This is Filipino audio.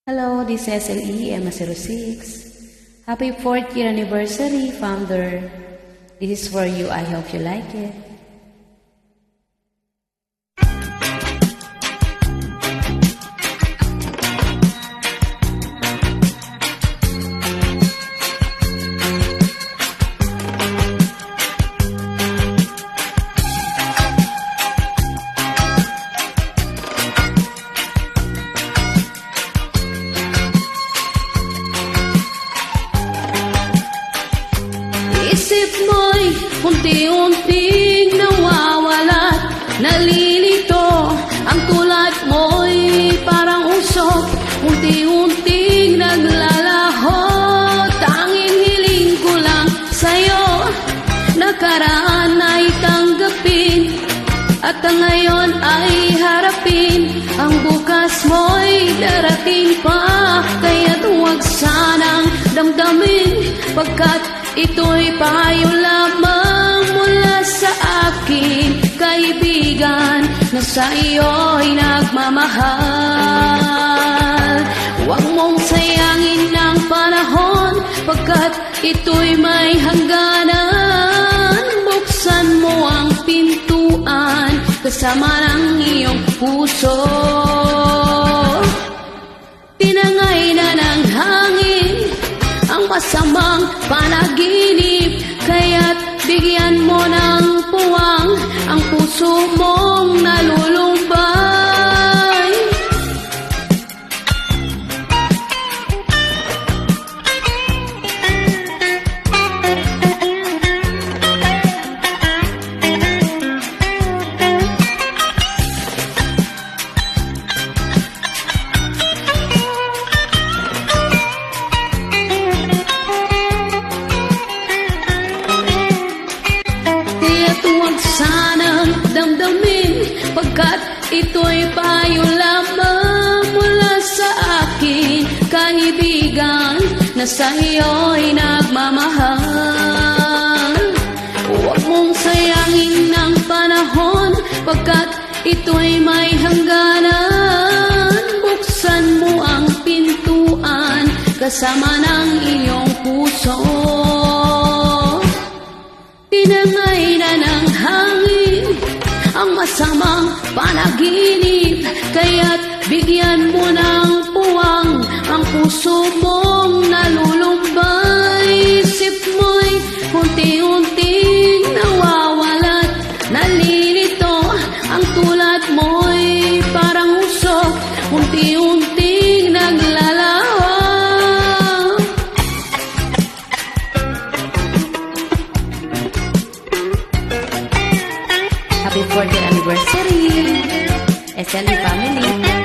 Hello, this is SLE Emma06. Happy 4th year anniversary, founder. This is for you. I hope you like it. Isip mo'y unti-unting nawawalat, nalilito. Ang tulad mo'y parang usok, unti-unting naglalaho. Tanging hiling ko lang sa'yo, nakaraan ay tanggapin, at ang ngayon ay harapin. Ang bukas mo'y darating pa, kaya't huwag sanang damdamin, pagkat ito'y payo lamang mula sa akin, kaibigan na sa iyo'y nagmamahal. Huwag mong sayangin ang panahon, pagkat ito'y may hangganan. Buksan mo ang pintuan kasama ng iyong puso. Tinangay na ng hangin ang masamang panaginip, kaya't bigyan mo ng puwang ang puso mong nalulumbay. Sanang damdamin, pagkat ito'y payo lamang mula sa akin, kaibigan na sa iyo'y nagmamahal. Huwag mong sayangin ang panahon, pagkat ito'y may hangganan. Buksan mo ang pintuan kasama ng iyong puso. Tinangay na ng hangin ang masamang panaginip, kaya't bigyan mo ng puwang ang puso mong nalulumbay. Isip mo'y unti-unting nawawalat, nalilito. Ang tulad mo'y parang usok, unti-unting naglalaho. Happy 4th year anniversary, SLE family.